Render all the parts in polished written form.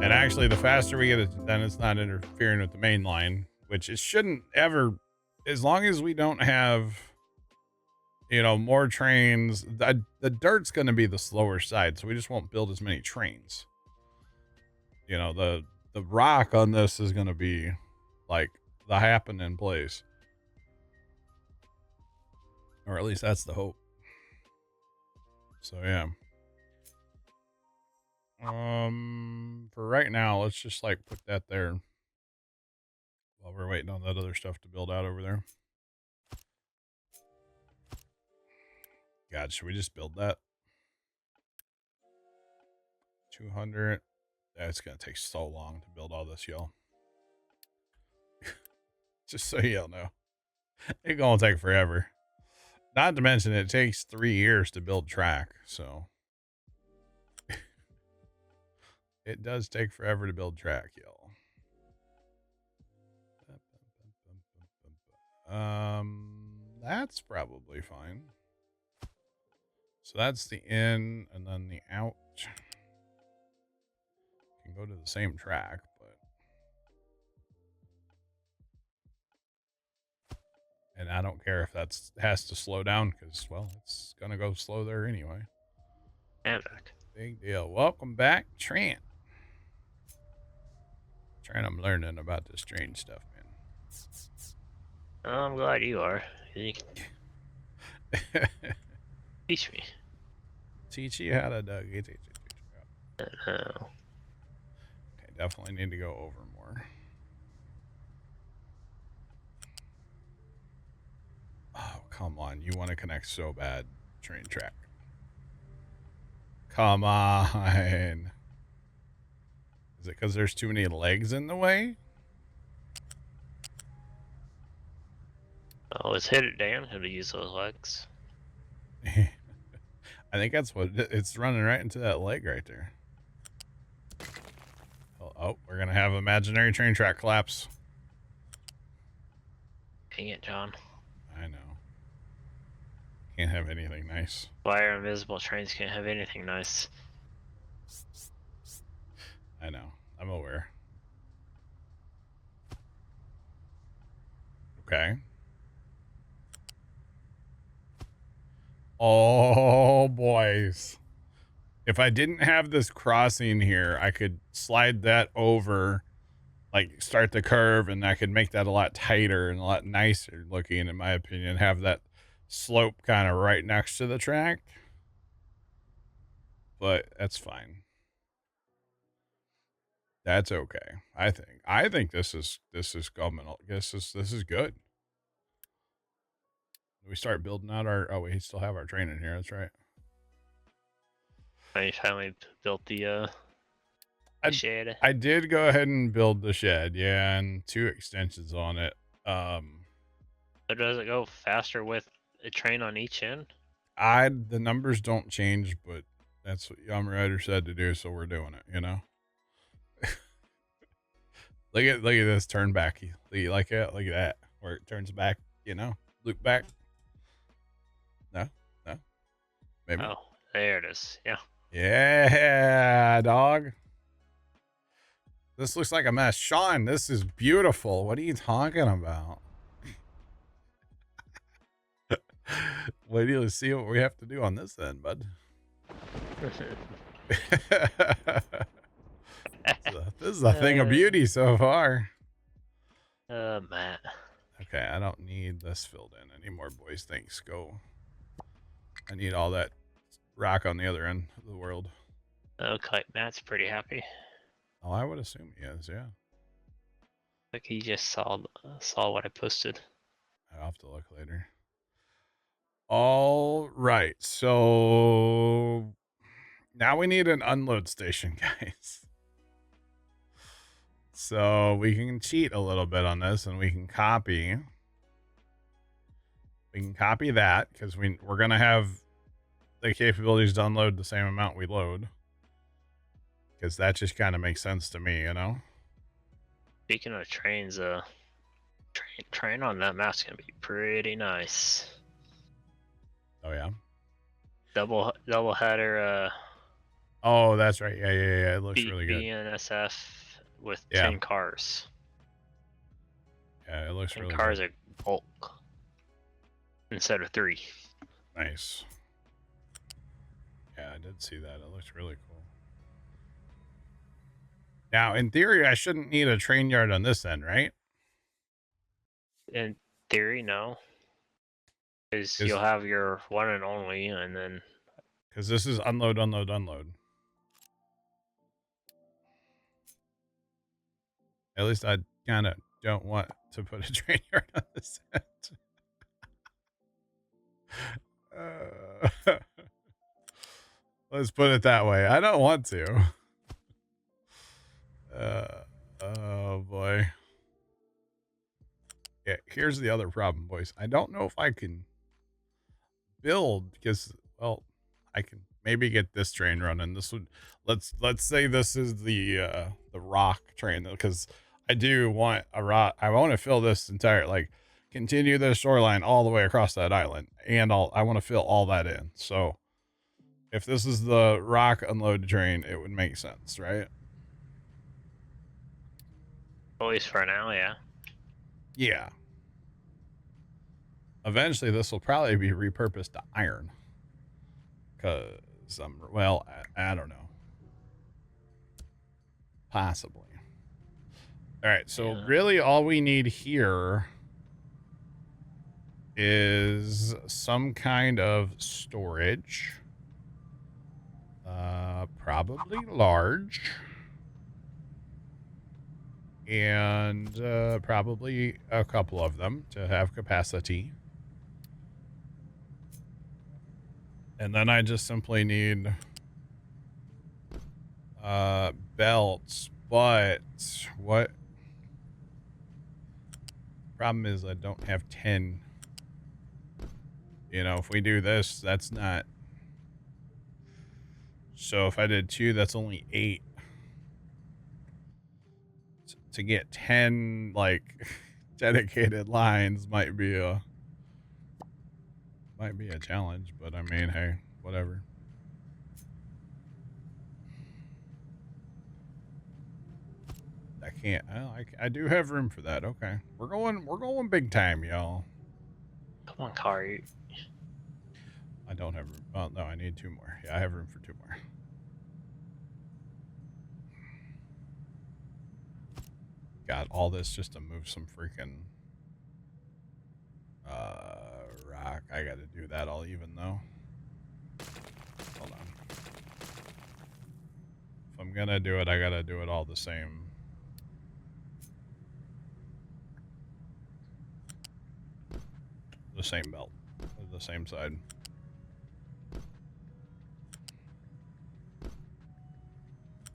And actually, the faster we get it, then it's not interfering with the main line, which it shouldn't ever, as long as we don't have, you know, more trains. The dirt's going to be the slower side, so we just won't build as many trains. You know, the rock on this is going to be like the happening place. Or at least that's the hope. So yeah. For right now, let's just like put that there while we're waiting on that other stuff to build out over there. God, should we just build that? 200. That's gonna take so long to build all this, y'all. Just so y'all know, it's gonna take forever. Not to mention, it takes 3 years to build track, so it does take forever to build track, y'all. That's probably fine. So that's the in, and then the out. Can go to the same track, but and I don't care if that's has to slow down because, well, it's gonna go slow there anyway. And back. Big deal. Welcome back, Trent. Trent, I'm learning about this train stuff, man. Oh, I'm glad you are. You can teach me. Teach you how to do it. Oh. Okay, definitely need to go over more. Oh, come on. You want to connect so bad, train track. Come on. Is it because there's too many legs in the way? Oh, let's hit it down. How to use those legs. I think that's what it's running right into that leg right there. Oh, we're going to have imaginary train track collapse. Dang it, John. I know. Can't have anything nice. Why are invisible trains can't have anything nice? I know. I'm aware. Okay. Oh, boys. If I didn't have this crossing here, I could slide that over, like start the curve, and I could make that a lot tighter and a lot nicer looking, in my opinion. Have that slope kind of right next to the track. But that's fine. That's okay. I think this is government. This is good. We start building out our. Oh, we still have our train in here. That's right. I finally built the shed. I did go ahead and build the shed, yeah, and 2 extensions on it. So does it go faster with a train on each end? The numbers don't change, but that's what Yum Rider said to do, so we're doing it. You know. look at this turn back. You like it? Look at that, where it turns back. You know, loop back. No, maybe. Oh, there it is. Yeah. Yeah, dog. This looks like a mess. Sean, this is beautiful. What are you talking about? Wait till you see what we have to do on this end, bud. This is a thing of beauty so far. Matt. Okay, I don't need this filled in anymore, boys. Thanks. Go. I need all that rock on the other end of the world. Okay, Matt's pretty happy. Oh, I would assume he is, yeah. Like he just saw what I posted. I'll have to look later. All right, so now we need an unload station, guys. So we can cheat a little bit on this, and we can copy. We can copy that because we're gonna have the capabilities to unload the same amount we load. Because that just kind of makes sense to me, you know. Speaking of trains, train on that map's gonna be pretty nice. Oh yeah. Double header Oh, that's right. Yeah, yeah, yeah. It looks really good. BNSF with Yeah, 10 cars. yeah, it looks 10 really cars good. are bulk instead of 3. Nice. Yeah, I did see that. It looks really cool. Now, in theory, I shouldn't need a train yard on this end, right? In theory, no. Because you'll Because have your one and only, and then this is unload, unload, unload. At least I kind of don't want to put a train yard on this end. Let's put it that way. I don't want to. Oh boy. Yeah, here's the other problem, boys. I don't know if I can build because, well, I can maybe get this train running. This would let's say this is the rock train because I do want a rock. I want to fill this entire like continue the shoreline all the way across that island, and I want to fill all that in. So if this is the rock unload train, it would make sense, right? at least for now, yeah. Yeah. Eventually, this will probably be repurposed to iron. Because well, I don't know. Possibly. All right. So Yeah. really, all we need here is some kind of storage. Probably large. And probably a couple of them to have capacity. And then I just simply need belts. But what problem is I don't have 10. You know, if we do this, that's not. So if I did 2, that's only 8. To get 10 like dedicated lines might be a challenge, but I mean, hey, whatever. I can't. I do have room for that. Okay, we're going big time, y'all. Come on, car. I don't have room. Oh no, I need 2 more. Yeah, I have room for 2 more. Got all this just to move some freaking rock. I got to do that all even though. Hold on. If I'm gonna do it, I gotta do it all the same. The same belt, the same side.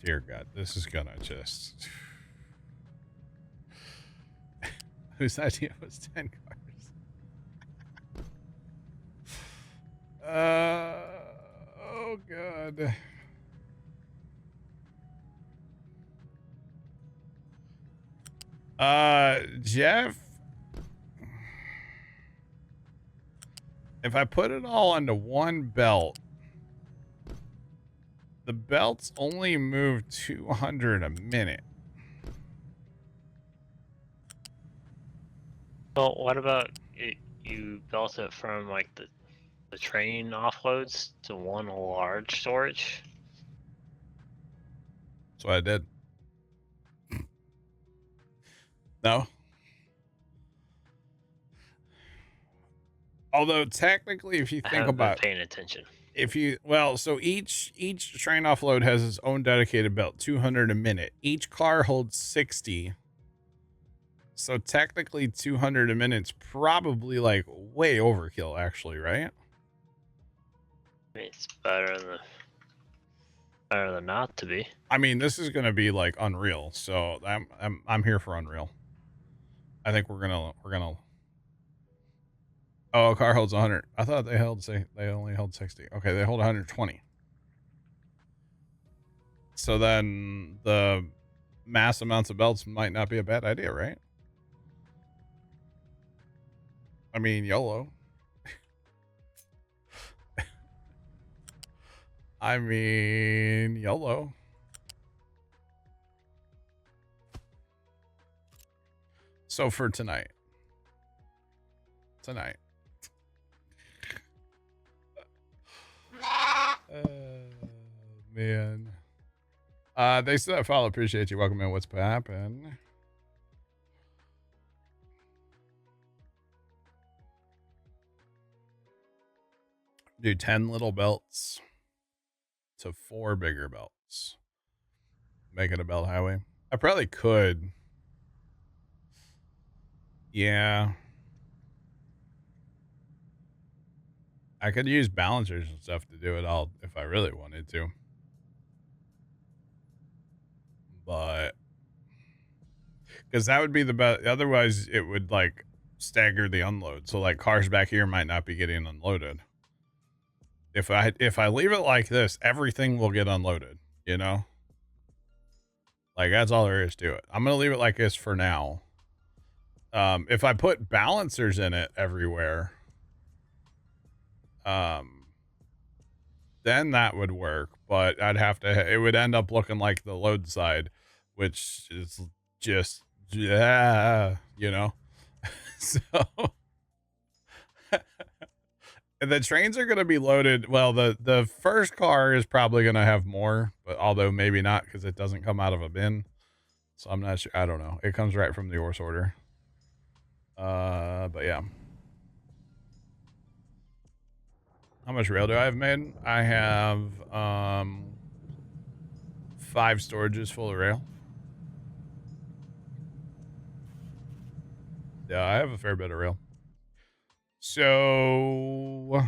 Dear God, this is gonna just. Whose idea was 10 cars? Oh God. Jeff, if I put it all onto one belt, the belts only move 200 a minute. Well, what about you built it from like the train offloads to one large storage? That's what I did. No. Although technically, if you I think haven't been about, paying attention. so each train offload has its own dedicated belt, 200 a minute. Each car holds 60. So technically 200 a minute's probably like way overkill actually, right? I mean, it's better than not to be. I mean, this is going to be like Unreal. So I'm here for Unreal. I think we're going to Oh, a car holds 100. I thought they only held 60. Okay, they hold 120. So then the mass amounts of belts might not be a bad idea, right? I mean, YOLO. I mean, YOLO. So for tonight. Man. Thanks for that follow. Appreciate you. Welcome in. What's happening? Do 10 little belts to 4 bigger belts. Make it a belt highway. I probably could. Yeah. I could use balancers and stuff to do it all if I really wanted to. But because that would be the best. Otherwise, it would like stagger the unload. So like cars back here might not be getting unloaded. If I leave it like this, everything will get unloaded, you know? Like that's all there is to it. I'm gonna leave it like this for now. If I put balancers in it everywhere, then that would work, but I'd have to, it would end up looking like the load side, which is just, yeah, you know? So the trains are going to be loaded. Well, the first car is probably going to have more, but although maybe not because it doesn't come out of a bin. So I'm not sure. I don't know. It comes right from the ore sorter. But yeah. How much rail do I have made? I have 5 storages full of rail. Yeah, I have a fair bit of rail. So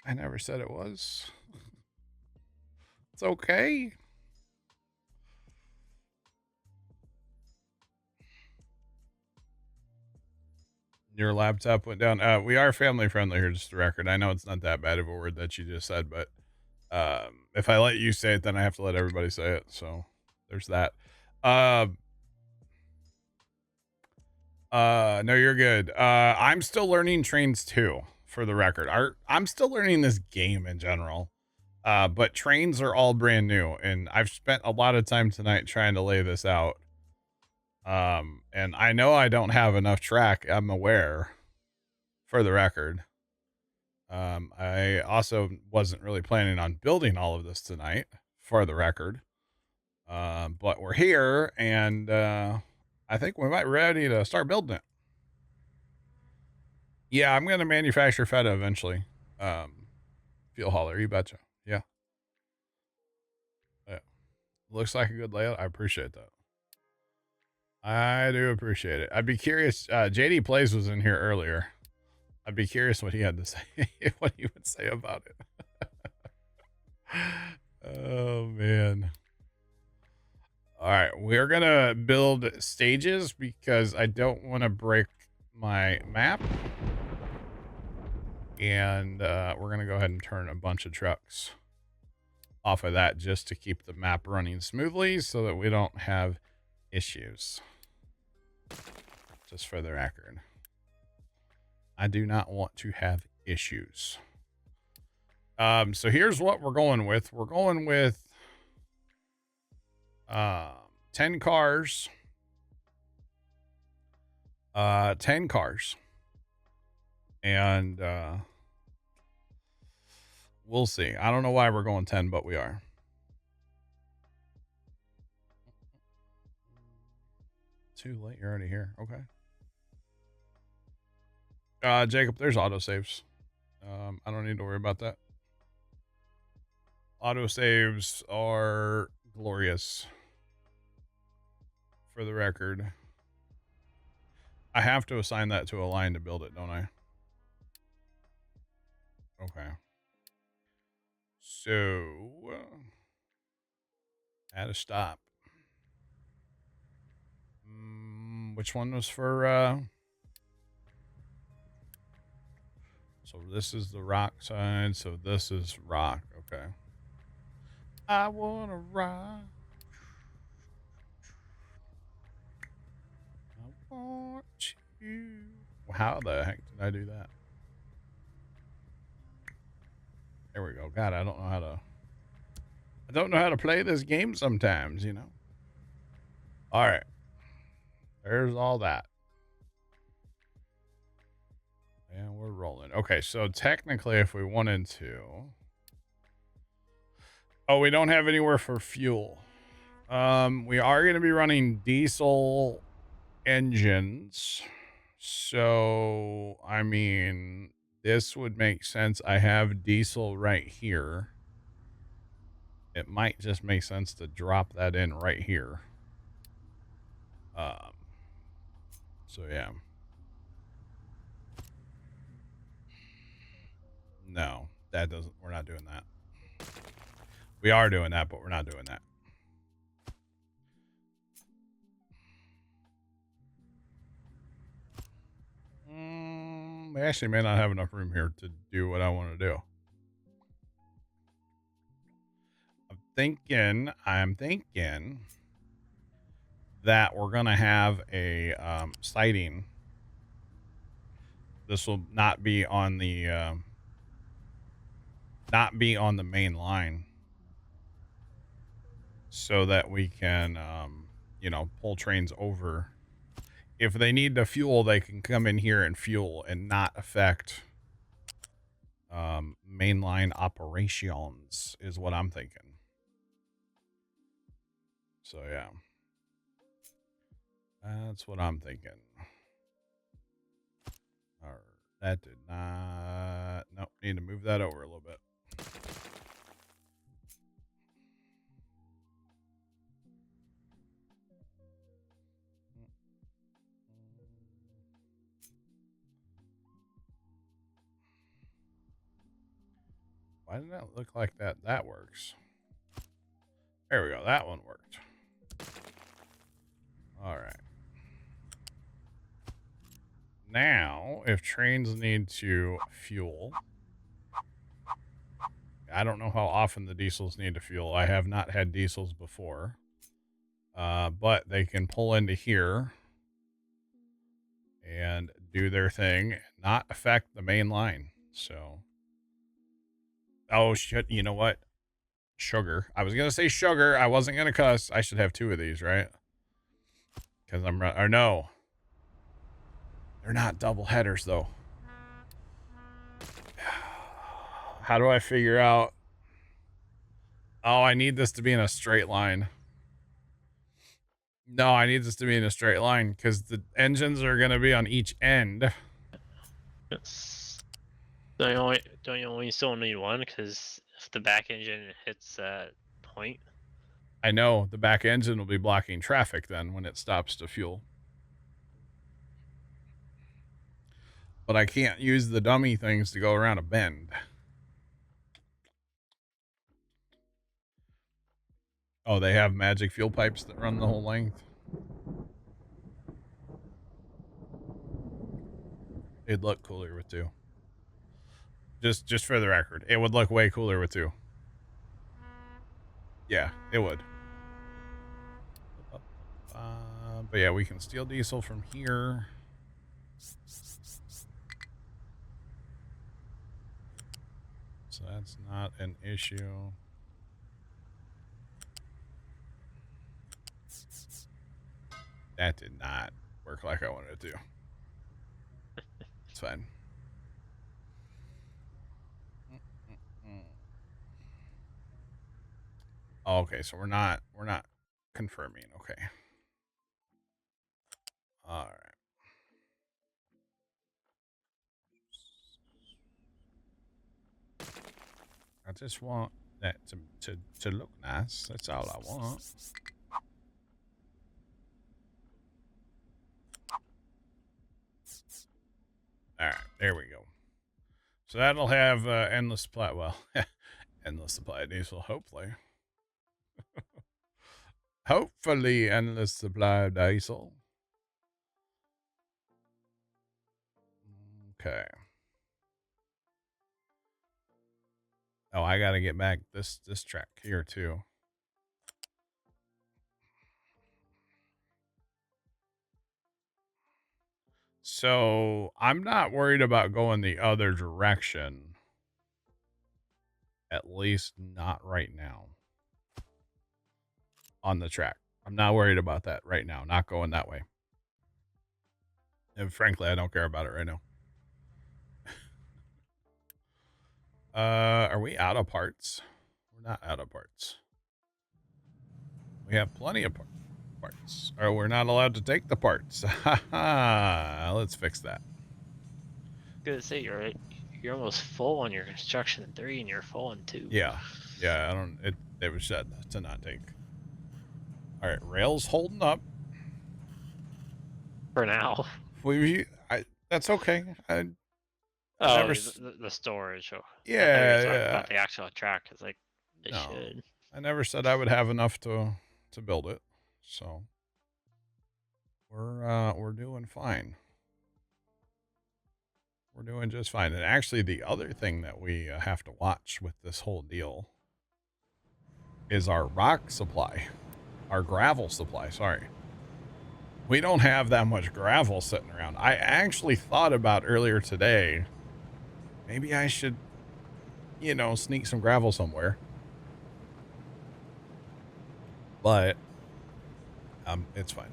I never said it was. It's okay. Your laptop went down. We are family friendly here, just the record. I know it's not that bad of a word that you just said, but if I let you say it, then I have to let everybody say it. So there's that. No, you're good. I'm still learning trains too, for the record. I'm still learning this game in general. But trains are all brand new, and I've spent a lot of time tonight trying to lay this out. And I know I don't have enough track. I'm aware, for the record. I also wasn't really planning on building all of this tonight, for the record. But we're here, and I think we might be ready to start building it. Yeah, I'm gonna manufacture feta eventually. Fuel hauler, you betcha. Yeah. Yeah. Looks like a good layout. I appreciate that. I do appreciate it. I'd be curious. JD Plays was in here earlier. I'd be curious what he had to say, what he would say about it. Oh man. All right, we're gonna build stages because I don't want to break my map, and we're gonna go ahead and turn a bunch of trucks off of that just to keep the map running smoothly so that we don't have issues. Just for the record, I do not want to have issues. So here's what we're going with. We're going with 10 cars. 10 cars. And we'll see. I don't know why we're going 10, but we are. Too late. You're already here. Okay. Jacob, there's autosaves. I don't need to worry about that. Autosaves are glorious. For the record. I have to assign that to a line to build it, don't I? Okay. So, add a stop. Which one was for, so this is the rock side, so this is rock, okay. I wanna rock. I want you. How the heck did I do that? There we go. God, I don't know how to play this game sometimes, you know. All right. There's all that. And we're rolling. Okay, so technically if we wanted to. Oh, we don't have anywhere for fuel. We are going to be running diesel engines. So, I mean, this would make sense. I have diesel right here. It might just make sense to drop that in right here. Um, so yeah. No, that doesn't, we're not doing that. We are doing that, but we're not doing that. We actually may not have enough room here to do what I want to do. I'm thinking that we're going to have a sighting. This will not be on the main line, so that we can you know, pull trains over. If they need to fuel, they can come in here and fuel and not affect mainline operations is what I'm thinking. So yeah, that's what I'm thinking. All right, that did not. Nope, need to move that over a little bit. Why did that look like that? That works. There we go. That one worked. All right. Now, if trains need to fuel, I don't know how often the diesels need to fuel. I have not had diesels before, but they can pull into here and do their thing, not affect the main line. So, oh shit! You know what? Sugar. I was gonna say sugar. I wasn't gonna cuss. I should have two of these, right? Because I'm or no, they're not double headers though. How do I figure out? Oh, I need this to be in a straight line. No, I need this to be in a straight line because the engines are going to be on each end. Yes. Don't you only still need one? Because if the back engine hits that point, I know the back engine will be blocking traffic then when it stops to fuel. But I can't use the dummy things to go around a bend. Oh, they have magic fuel pipes that run the whole length. It'd look cooler with two. Just for the record, it would look way cooler with two. Yeah, it would. But yeah, we can steal diesel from here. So that's not an issue. That did not work like I wanted it to. It's fine. Oh, okay, so we're not confirming. Okay. All right. I just want that to look nice. That's all I want. All right, there we go. So that'll have endless supply. Well, endless supply of diesel. Hopefully, hopefully endless supply of diesel. Okay. Oh, I gotta get back this track here too. So I'm not worried about going the other direction. At least not right now. On the track. I'm not worried about that right now. Not going that way. And frankly, I don't care about it right now. Are we out of parts? We're not out of parts. We have plenty of parts. Or we're not allowed to take the parts. Let's fix that. Gonna say you're almost full on your construction 3 and you're full on 2. Yeah. Yeah, I don't it was said to not take. Alright, rails holding up. For now. That's okay. Oh, the storage. Yeah, I thought you were talking yeah. about the actual track. It's like, it No, should. I never said I would have enough to build it. So we're doing fine. We're doing just fine. And actually, the other thing that we have to watch with this whole deal is our rock supply, our gravel supply. Sorry. We don't have that much gravel sitting around. I actually thought about earlier today, maybe I should, sneak some gravel somewhere. But it's fine.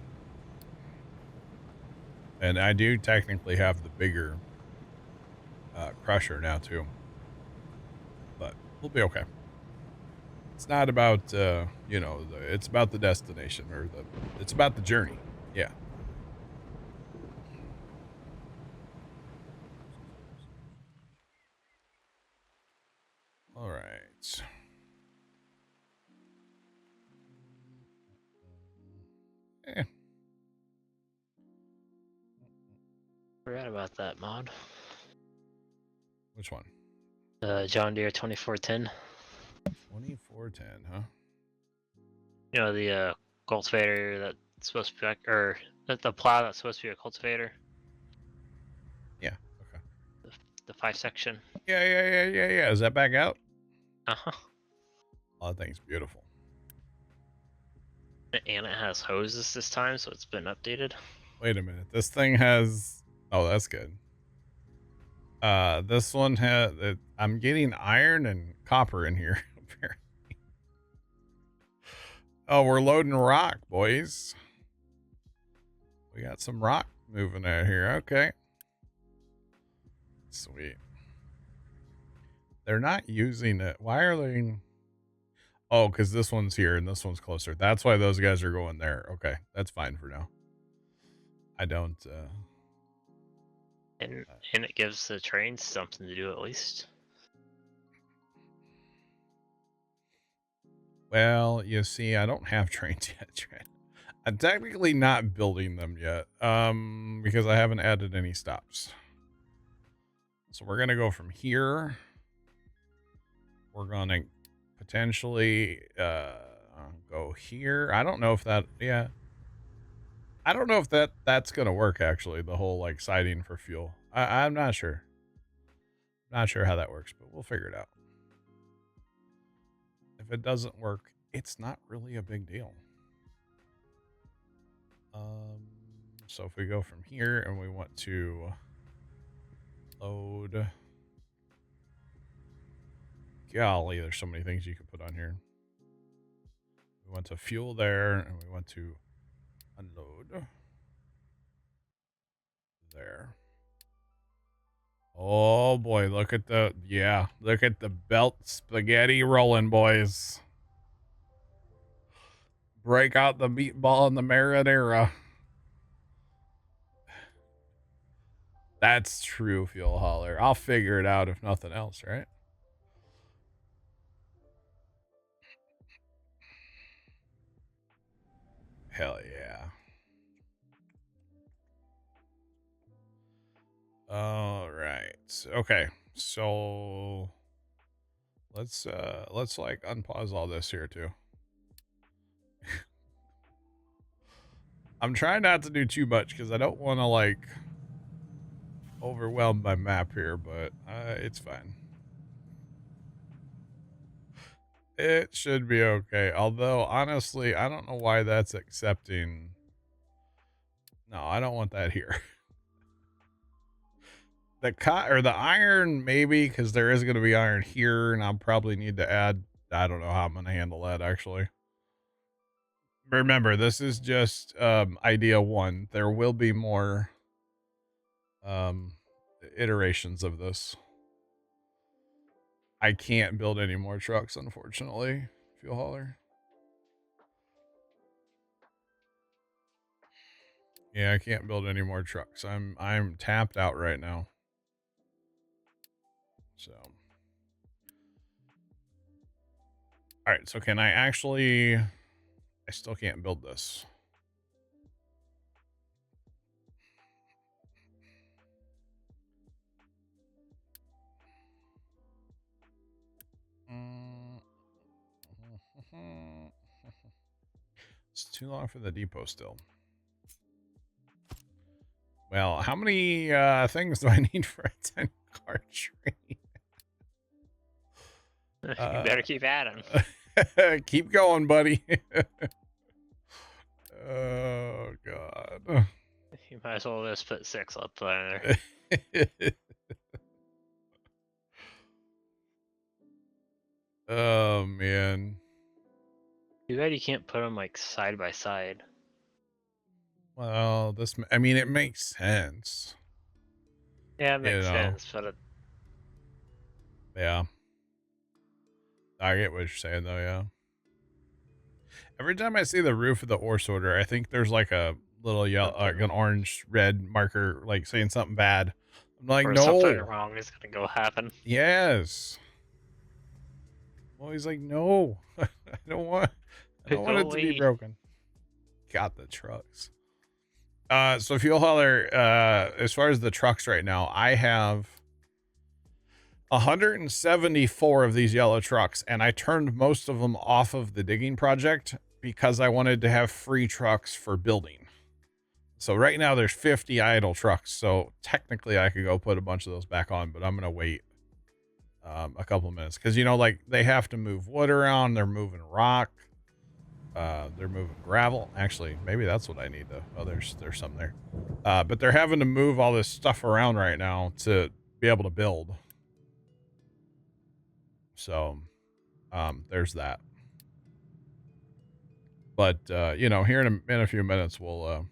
And I do technically have the bigger crusher now too. But we'll be okay. It's not about it's about the destination, or it's about the journey. Yeah. All right. Forgot about that mod. Which one? John Deere 2410. 2410, huh? You know, the cultivator that's supposed to be like, or the plow that's supposed to be a cultivator. Yeah. Okay. The 5-section. Yeah. Is that back out? Uh-huh. Oh, that thing's beautiful. And it has hoses this time, so it's been updated. Wait a minute. This thing has... Oh, that's good. This one has... I'm getting iron and copper in here, apparently. Oh, we're loading rock, boys. We got some rock moving out here. Okay. Sweet. They're not using it. Why are they... Oh, because this one's here and this one's closer. That's why those guys are going there. Okay, that's fine for now. I don't... And it gives the trains something to do at least. Well, you see, I don't have trains yet. I'm technically not building them yet, because I haven't added any stops. So we're gonna go from here. We're gonna potentially go here. I don't know if that, yeah. I don't know if that's gonna work actually, the whole like siding for fuel. I'm not sure. Not sure how that works, but we'll figure it out. If it doesn't work, it's not really a big deal. So if we go from here and we want to load, golly, there's so many things you can put on here. We want to fuel there and we want to unload there. Oh boy, look at the belt spaghetti rolling, boys. Break out the meatball and the marinara. That's true, fuel hauler. I'll figure it out if nothing else, right? Hell yeah. All right. Okay. So let's like unpause all this here too. I'm trying not to do too much because I don't want to like overwhelm my map here, but it's fine. It should be okay. Although honestly, I don't know why that's accepting. No, I don't want that here. the iron, maybe, because there is going to be iron here, and I'll probably need to add. I don't know how I'm going to handle that actually. Remember, this is just idea one. There will be more um iterations of this. I can't build any more trucks, unfortunately. Fuel hauler. Yeah, I can't build any more trucks. I'm tapped out right now. So, all right. So can I actually? I still can't build this. It's too long for the depot still. Well, how many things do I need for a 10-car train? You better keep adding. Keep going, buddy. Oh god. You might as well just put 6 up there. Oh man. Too bad you can't put them like side by side. Well, I mean, it makes sense. Yeah, it You makes know. sense, but Yeah. I get what you're saying though, yeah. Every time I see the roof of the ore sorter, I think there's like a little yellow, like an orange red marker, like saying something bad. I'm like, or something no. wrong is gonna go happen. Yes. Well, he's like, no. I don't want Go it to be away. broken. Got the trucks. So fuel hauler, as far as the trucks right now, I have 174 of these yellow trucks, and I turned most of them off of the digging project because I wanted to have free trucks for building. So right now there's 50 idle trucks. So technically I could go put a bunch of those back on, but I'm going to wait a couple minutes because, you know, like they have to move wood around. They're moving rock. They're moving gravel. Actually, maybe that's what I need to. Oh, there's some there. But they're having to move all this stuff around right now to be able to build. So, there's that. But you know, here in a few minutes, we'll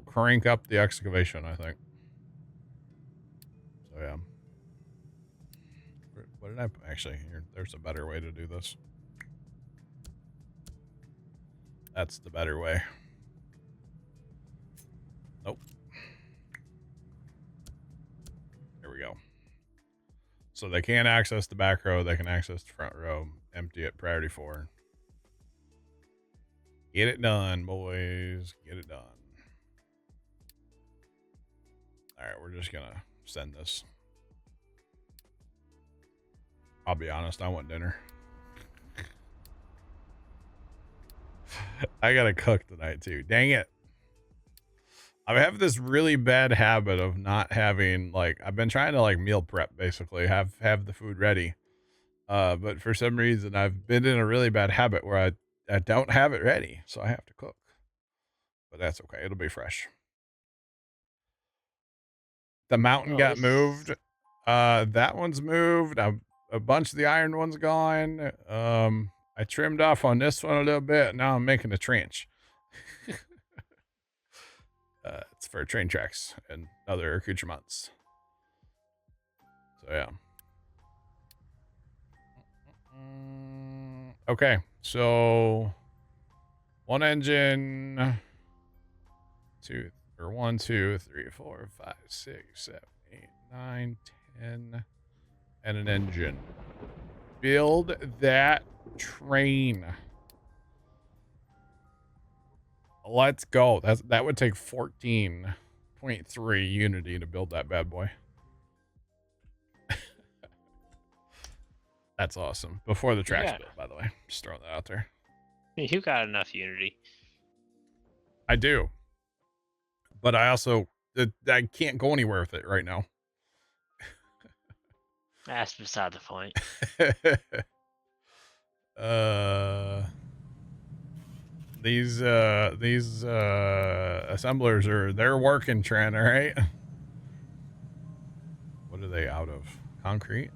crank up the excavation, I think. So yeah. What did I actually here? There's a better way to do this. That's the better way. Nope. There we go. So they can't access the back row. They can access the front row. Empty it. Priority 4. Get it done, boys. Get it done. All right, we're just gonna send this. I'll be honest. I want dinner. I gotta cook tonight too. Dang it. I have this really bad habit of not having, like, I've been trying to like meal prep, basically have the food ready. But for some reason I've been in a really bad habit where I don't have it ready, so I have to cook. But that's okay. It'll be fresh. The mountain Oh, at got least moved. That one's moved. A bunch of the iron one's gone. I trimmed off on this one a little bit. Now I'm making a trench. It's for train tracks and other accoutrements. So yeah. Okay, so one engine, two or 1, 2, 3, 4, 5, 6, 7, 8, 9, 10, and an engine. Build that train. Let's go. That would take 14.3 Unity to build that bad boy. That's awesome. Before the track's built, by the way. Just throwing that out there. you got enough Unity. I do. But I also I can't go anywhere with it right now. That's beside the point. these assemblers they're working, Trent, all right? What are they out of? Concrete?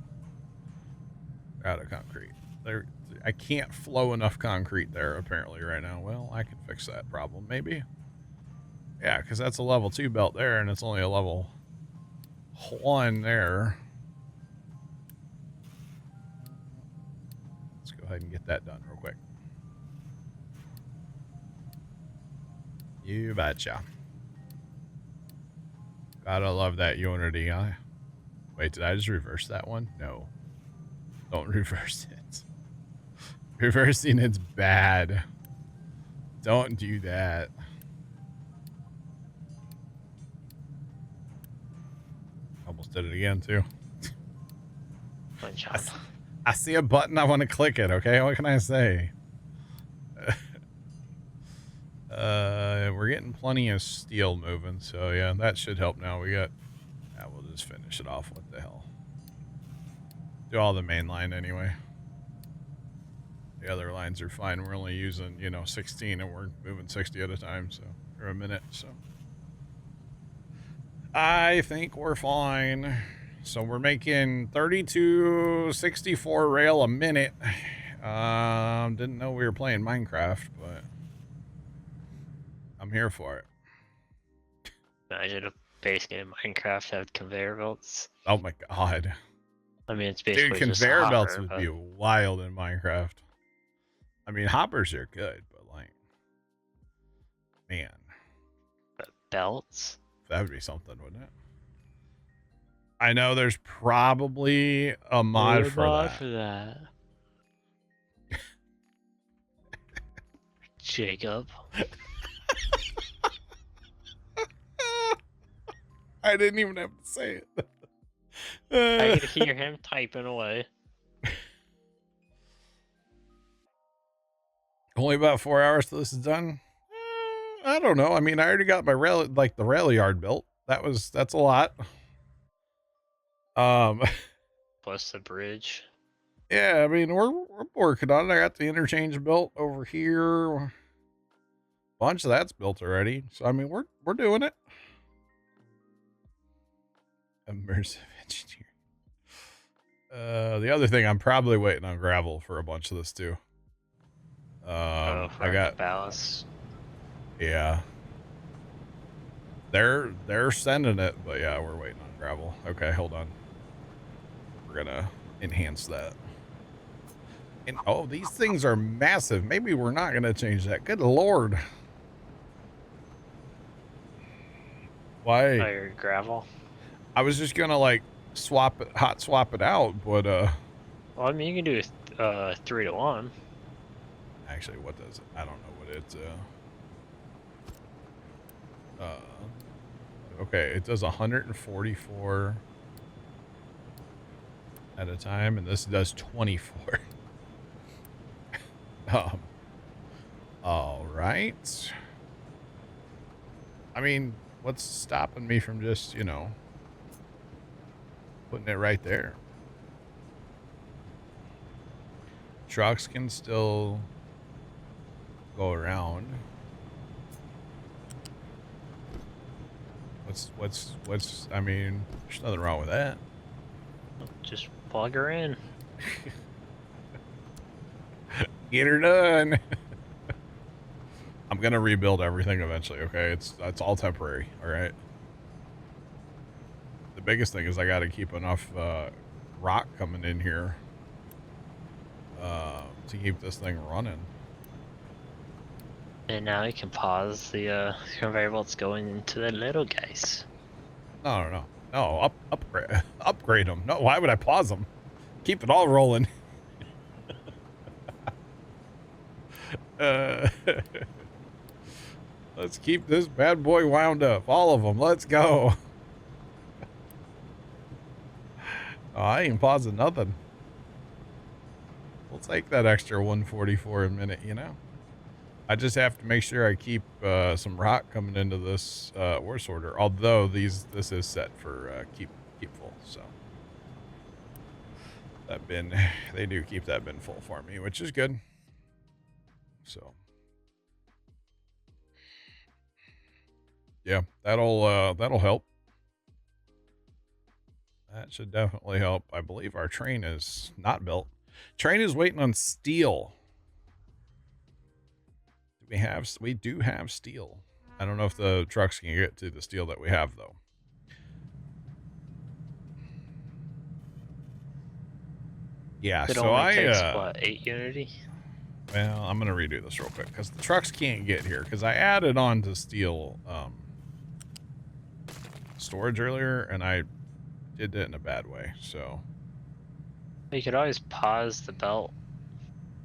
They're out of concrete. I can't flow enough concrete there apparently right now. Well, I can fix that problem maybe. Yeah, because that's a level 2 belt there, and it's only a level 1 there. Let's go ahead and get that done real quick. You betcha. Gotta love that Unity, huh? Wait, did I just reverse that one? No. Don't reverse it. Reversing it's bad. Don't do that. Almost did it again, too. I see a button, I want to click it, okay? What can I say? We're getting plenty of steel moving, so yeah, that should help now. Yeah, we'll just finish it off. What the hell? Do all the main line anyway. The other lines are fine. We're only using, 16, and we're moving 60 at a time, so, or a minute, so. I think we're fine. So we're making 3264 rail a minute. Didn't know we were playing Minecraft, but I'm here for it. Imagine a base game Minecraft had conveyor belts. Oh my god. I mean, it's basically dude, just a conveyor hopper, belts would be wild in Minecraft. I mean, hoppers are good, but like, man. But belts? That would be something, wouldn't it? I know there's probably a mod for that. Jacob. I didn't even have to say it. I could hear him typing away. Only about 4 hours till this is done. I don't know. I mean, I already got my rail, like the rail yard built. That's a lot. Plus the bridge. Yeah, I mean, we're working on it. I got the interchange built over here. A bunch of that's built already. So I mean, we're doing it. Immersive engineering. The other thing, I'm probably waiting on gravel for a bunch of this too. I got ballast. Yeah. They're sending it, but yeah, we're waiting on gravel. Okay, hold on. We're gonna enhance that. And oh, these things are massive. Maybe we're not gonna change that. Good lord. Why? Higher gravel. I was just gonna like hot swap it out, but well, I mean, you can do 3-to-1. Actually, what does it? I don't know what it's okay, it does 144 at a time, and this does 24. All right. I mean, what's stopping me from just, putting it right there? Trucks can still go around. I mean, there's nothing wrong with that. Just plug her in. Get her done. I'm gonna rebuild everything eventually, okay? It's all temporary, all right? The biggest thing is I gotta keep enough rock coming in here to keep this thing running. And now you can pause the conveyor belts going into the little guys. No, upgrade them. No, why would I pause them? Keep it all rolling. Let's keep this bad boy wound up. All of them. Let's go. Oh, I ain't pausing nothing. We'll take that extra 144 a minute, I just have to make sure I keep some rock coming into this ore sorter. Although this is set for keep full, so that bin, they do keep that bin full for me, which is good. So Yeah, that'll help. That should definitely help. I believe our train is not built. Train is waiting on steel. We do have steel. I don't know if the trucks can get to the steel that we have though. Yeah, It so only takes what, 8 Unity? well, I'm gonna redo this real quick because the trucks can't get here because I added on to steel storage earlier and I did it in a bad way. So You could always pause the belt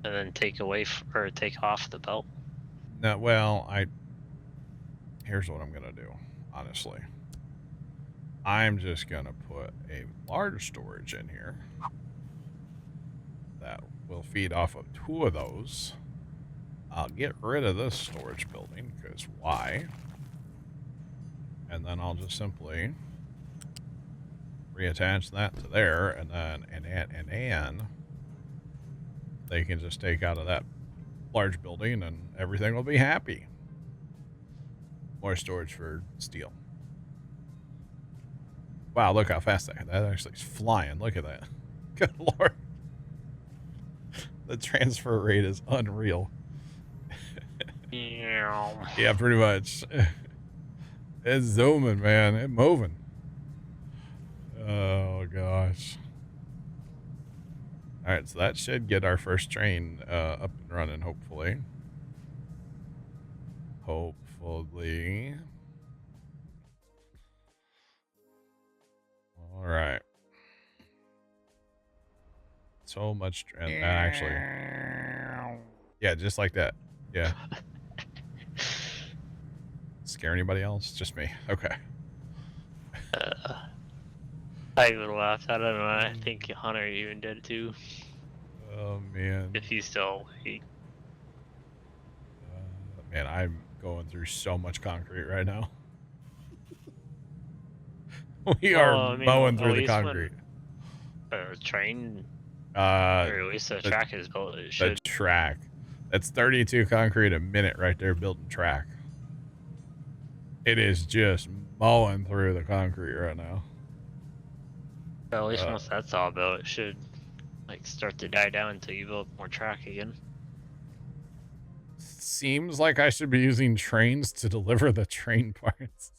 and then take off the belt. no, well, here's what I'm gonna do. Honestly, I'm just gonna put a large storage in here that will feed off of 2 of those. I'll get rid of this storage building because why? And then I'll just simply reattach that to there, and then and they can just take out of that large building, and everything will be happy. More storage for steel. Wow, look how fast that actually is flying. Look at that. Good lord. The transfer rate is unreal. Yeah, pretty much. It's zooming, man. It's moving. Oh, gosh. All right, so that should get our first train up and running, hopefully. Hopefully. All right. So much, and actually, yeah, just like that. Yeah. Scare anybody else? Just me. Okay. I even laughed. I don't know. I think Hunter even did it too. Oh man. If he's still Man, I'm going through so much concrete right now. We are mowing through the concrete. A train, or Or at least the track is built. It the should. track. That's 32 concrete a minute right there building track. It is just mowing through the concrete right now. At least once that's all built, it should like start to die down until you build more track again. Seems like I should be using trains to deliver the train parts.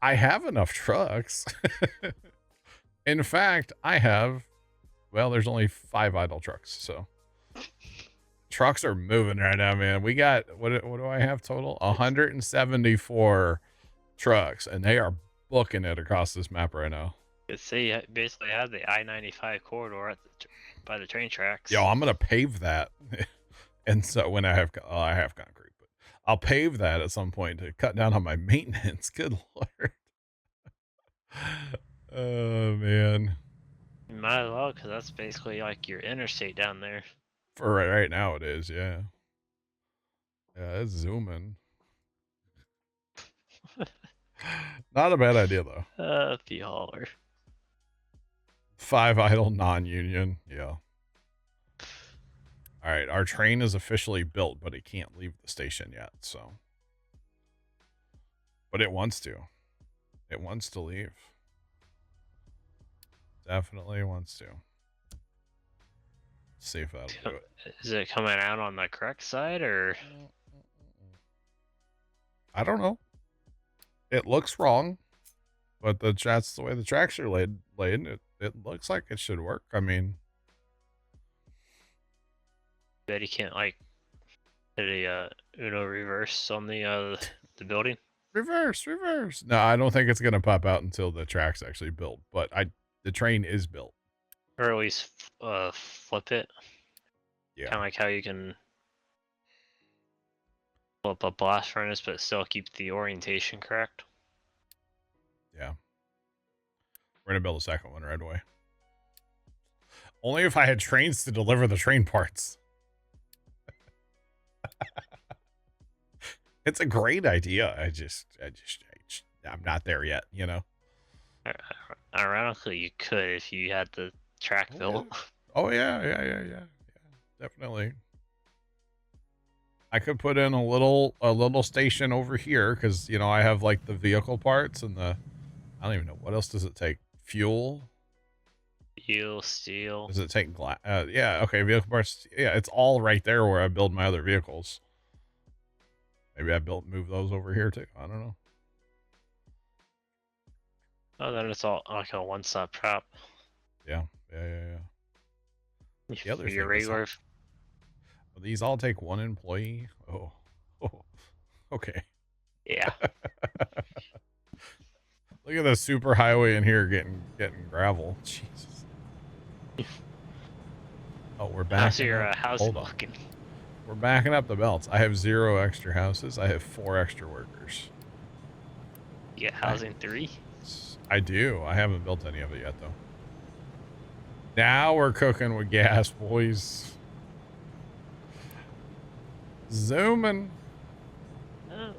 I have enough trucks. In fact, well, there's only 5 idle trucks, so trucks are moving right now, man. We got, what do I have total? 174 trucks, and they are booking it across this map right now. See, you basically have the I-95 corridor by the train tracks. Yo, I'm gonna pave that, and so when I have concrete, but I'll pave that at some point to cut down on my maintenance. Good lord. Oh man. You might as well, because that's basically like your interstate down there. For right now, it is, yeah. Yeah, it's zooming. Not a bad idea though. P holler. 5 idle non-union, yeah. All right, our train is officially built, but it can't leave the station yet, so. But it wants to. It wants to leave. Definitely wants to. See if that'll do it. Is it coming out on the correct side, or? I don't know. It looks wrong, but that's the way the tracks are laid. It looks like it should work. I mean, Bet he can't like hit a Uno reverse on the building. Reverse. No, I don't think it's gonna pop out until the track's actually built. But the train is built, or at least flip it. Yeah. Kind of like how you can flip a blast furnace, but still keep the orientation correct. Yeah. We're gonna build a second one right away. Only if I had trains to deliver the train parts. It's a great idea. I'm not there yet, you know? Ironically, you could if you had the track built. Oh, yeah. Definitely. I could put in a little station over here because you know I have like the vehicle parts and the I don't even know what else does it take. Fuel. Steel. Does it take glass? Yeah. Okay. Vehicle parts. Yeah, it's all right there where I build my other vehicles. Maybe I move those over here too. I don't know. Oh, then it's all like a one-stop shop. Yeah. The other For your thing is, regular. these all take one employee. Oh. Okay. Yeah. Look at the super highway in here getting gravel. Jesus. Oh, we're How's backing your up. housing Hold on. looking? We're backing up the belts. I have 0 extra houses. I have 4 extra workers. You get housing 3? I do. I haven't built any of it yet, though. Now we're cooking with gas, boys. Zooming. Oh.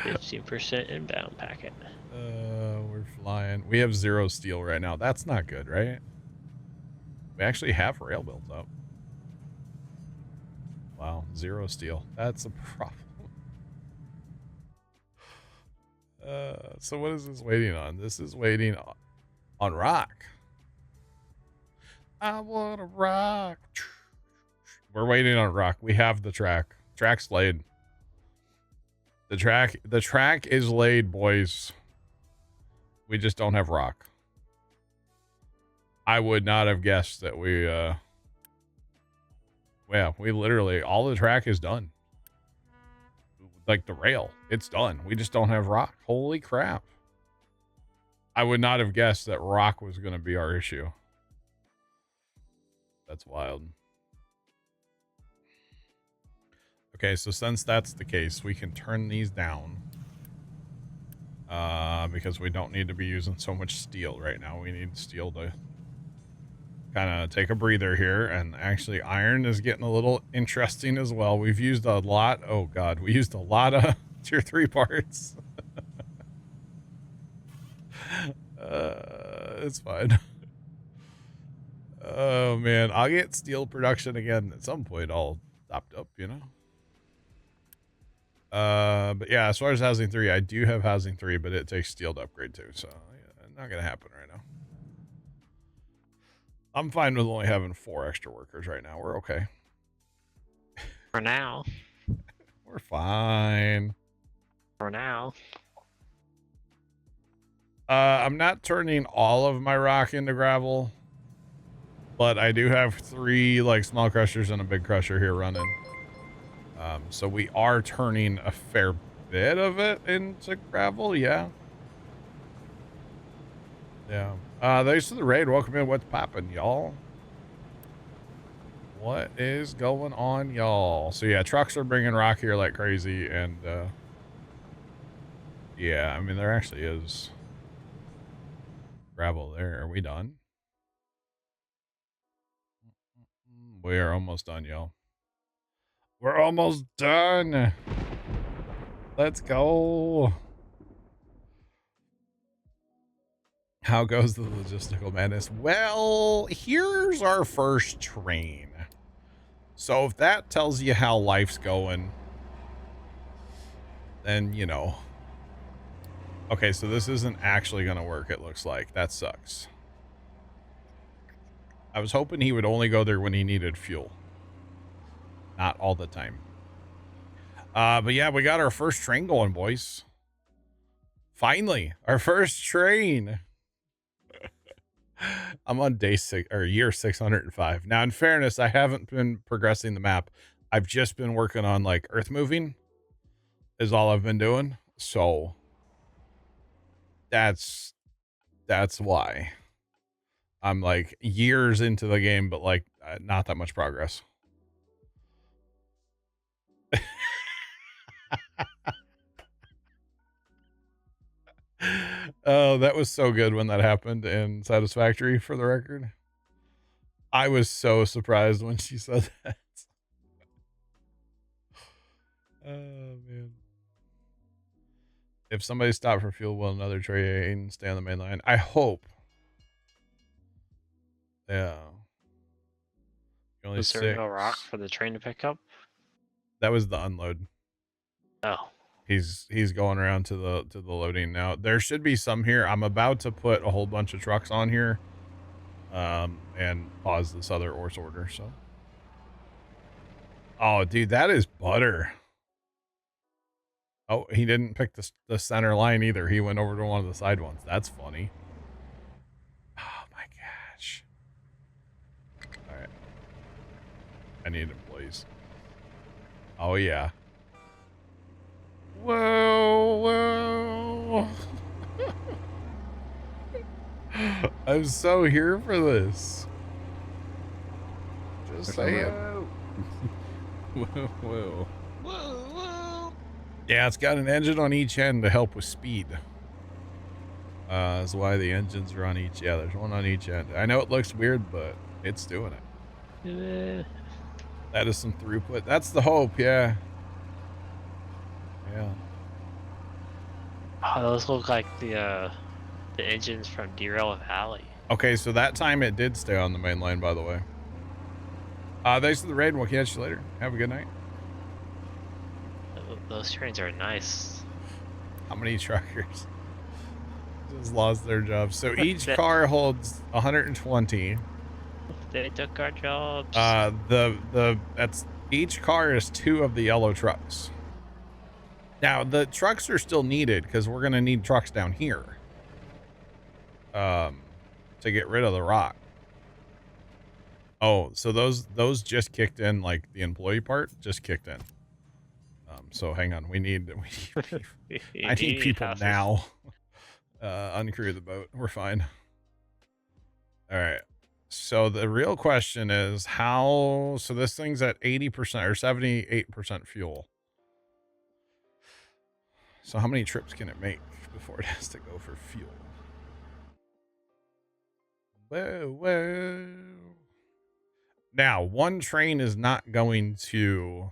15% inbound packet. We're flying. We have 0 steel right now. That's not good, right? We actually have rail built up. Wow, 0 steel. That's a problem. So what is this waiting on? This is waiting on rock. I want to rock. We're waiting on rock. We have the track. Track's laid. The track is laid, boys. We just don't have rock. I would not have guessed that we we literally all the track is done. Like the rail, it's done. We just don't have rock. Holy crap. I would not have guessed that rock was going to be our issue. That's wild. Okay, so since that's the case, we can turn these down. Because we don't need to be using so much steel right now. We need steel to kind of take a breather here. And actually, iron is getting a little interesting as well. We've used a lot. Oh, God. We used a lot of tier 3 parts. It's fine. Oh, man. I'll get steel production again at some point, all stopped up, you know? But yeah, as far as housing 3, I do have housing 3, but it takes steel to upgrade too, so yeah, not gonna happen right now. I'm fine with only having 4 extra workers right now. We're okay. For now. We're fine. For now. I'm not turning all of my rock into gravel, but I do have 3 like small crushers and a big crusher here running. So we are turning a fair bit of it into gravel, yeah. Yeah. Thanks for the raid. Welcome in. What's poppin', y'all? What is going on, y'all? So yeah, trucks are bringing rock here like crazy, and yeah, I mean there actually is gravel there. Are we done? We are almost done, y'all. We're almost done. Let's go. How goes the logistical madness? Well, here's our first train. So if that tells you how life's going, then, you know. Okay, so this isn't actually going to work, it looks like. That sucks. I was hoping he would only go there when he needed fuel. Not all the time. But yeah, we got our first train going, boys. Finally, our first train. I'm on day 6 or year 605. Now, in fairness, I haven't been progressing the map. I've just been working on like earth moving is all I've been doing. So that's why I'm like years into the game, but like not that much progress. Oh, that was so good when that happened in Satisfactory, for the record. I was so surprised when she said that. Oh, man. If somebody stopped for fuel, will another train stay on the main line? I hope. Yeah. Only Was there 6. no rock for the train to pick up? That was the unload. Oh. He's going around to the loading now. There should be some here. I'm about to put a whole bunch of trucks on here, and pause this other ores order. So, oh, dude, that is butter. Oh, he didn't pick the center line either. He went over to one of the side ones. That's funny. Oh my gosh. All right, I need employees. Oh yeah. Whoa, whoa. I'm so here for this. Just saying. Whoa, whoa. Whoa, whoa. Yeah, it's got an engine on each end to help with speed. That's why the engines are on each. Yeah, there's one on each end. I know it looks weird, but it's doing it. That is some throughput. That's the hope. Yeah. Yeah. Oh, those look like the engines from Derail Valley. Okay, so that time it did stay on the main line, by the way. Thanks for the raid. We'll catch you later. Have a good night. Those trains are nice. How many truckers just lost their jobs? So each car holds 120. They took our jobs. That's each car is 2 of the yellow trucks. Now the trucks are still needed because we're gonna need trucks down here. To get rid of the rock. Oh, so those just kicked in, like the employee part just kicked in. So hang on, we need I need people now. Uncrew the boat. We're fine. All right. So the real question is how, so this thing's at 80% or 78% fuel. So how many trips can it make before it has to go for fuel? Whoa, whoa. Now, one train is not going to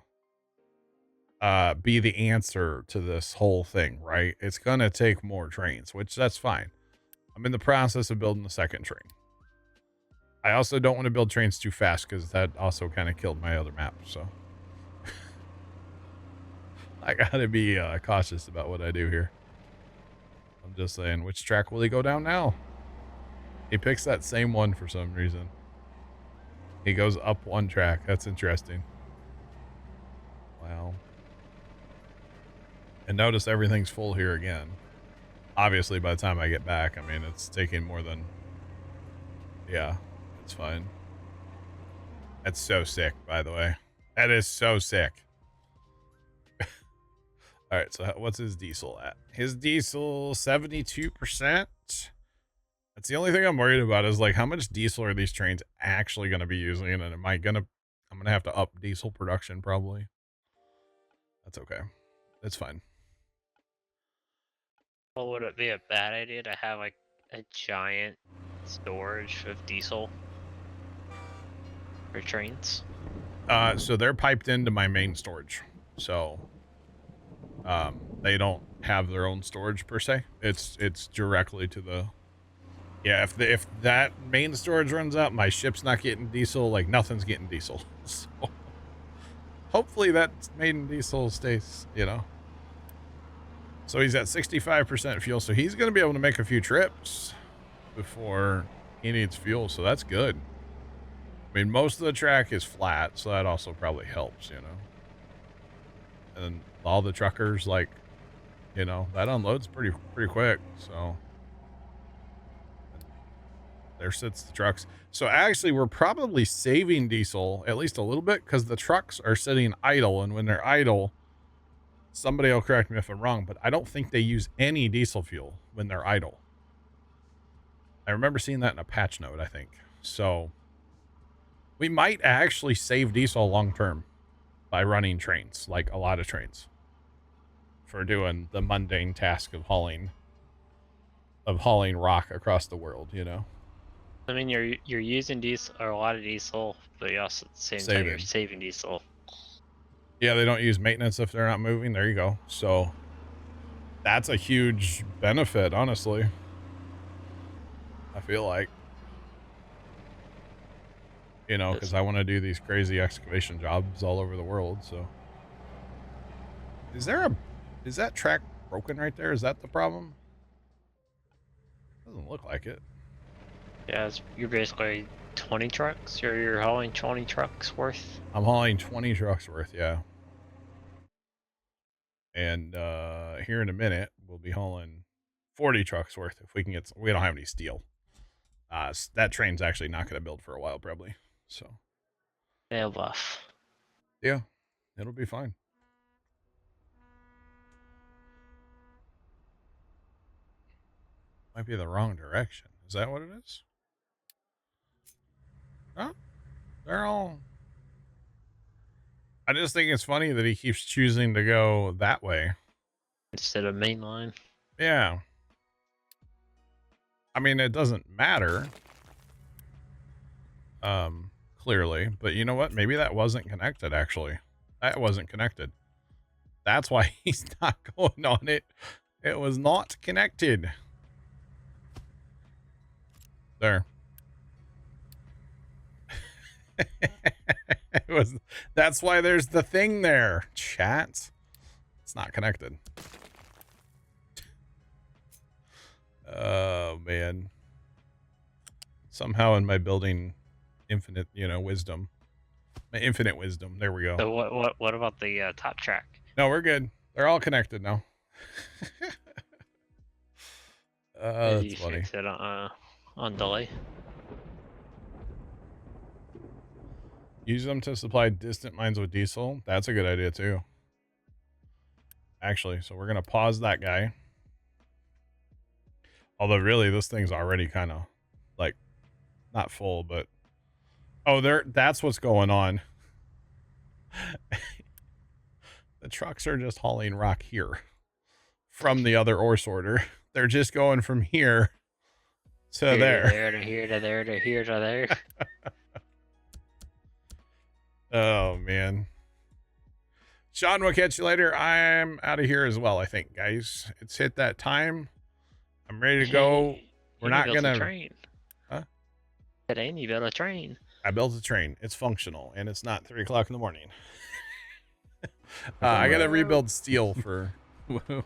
be the answer to this whole thing, right? It's going to take more trains, which that's fine. I'm in the process of building the second train. I also don't want to build trains too fast because that also kind of killed my other map. So I got to be cautious about what I do here. I'm just saying, which track will he go down now? He picks that same one for some reason. He goes up one track. That's interesting. Wow. And notice everything's full here again. Obviously, by the time I get back, I mean, it's taking more than... Yeah, it's fine. That's so sick, by the way. That is so sick. All right, so what's his diesel at? His diesel, 72%. That's the only thing I'm worried about is, like, how much diesel are these trains actually going to be using? And I'm going to have to up diesel production, probably. That's okay. It's fine. Well, would it be a bad idea to have, like, a giant storage of diesel for trains? So they're piped into my main storage. So, they don't have their own storage per se. It's directly to the... Yeah, if that main storage runs out, my ship's not getting diesel, like nothing's getting diesel. So hopefully that main diesel stays, you know. So he's at 65% fuel, so he's going to be able to make a few trips before he needs fuel, so that's good. I mean, most of the track is flat, so that also probably helps, you know. And all the truckers, like, you know, that unloads pretty quick, so... There sits the trucks. So actually, we're probably saving diesel at least a little bit because the trucks are sitting idle. And when they're idle, somebody will correct me if I'm wrong, but I don't think they use any diesel fuel when they're idle. I remember seeing that in a patch note, I think. So we might actually save diesel long term by running trains, like a lot of trains, for doing the mundane task of hauling rock across the world, you know. I mean, you're using diesel or a lot of diesel, but you also at the same time you're saving diesel. Yeah, they don't use maintenance if they're not moving. There you go. So that's a huge benefit, honestly. I feel like, you know, because I want to do these crazy excavation jobs all over the world. So Is that track broken right there? Is that the problem? Doesn't look like it. Yeah, you're basically 20 trucks. You're hauling 20 trucks worth. I'm hauling 20 trucks worth, yeah. And here in a minute, we'll be hauling 40 trucks worth if we can get. We don't have any steel. That train's actually not going to build for a while, probably. So Nail buff. yeah, it'll be fine. Might be the wrong direction. Is that what it is? Oh, they're all. I just think it's funny that he keeps choosing to go that way Instead of mainline. Yeah. I mean, it doesn't matter. Clearly, but you know what? Maybe that wasn't connected, actually. That wasn't connected. That's why he's not going on it. It was not connected. There. It was. That's why there's the thing there. Chat. It's not connected. Oh, man. Somehow in my building infinite, wisdom. My infinite wisdom. There we go. So what about the top track? No, we're good. They're all connected now. Did That's you funny. fix it on delay? Use them to supply distant mines with diesel. That's a good idea too. Actually, so we're gonna pause that guy. Although really this thing's already kind of like not full, but oh, that's what's going on. The trucks are just hauling rock here from the other ore sorter. They're just going from here to Here there. to there to here to there to here to there. Oh man. Sean, we'll catch you later. I'm out of here as well, I think, guys. It's hit that time. I'm ready to go. We're not gonna train. Huh? Today you built a train. I built a train. It's functional, and it's not 3 o'clock in the morning. I gotta rebuild steel for the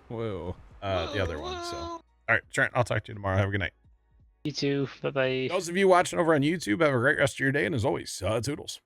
other one. So, all right, Trent. I'll talk to you tomorrow. Have a good night. You too. Bye bye. Those of you watching over on YouTube, have a great rest of your day, and as always, toodles.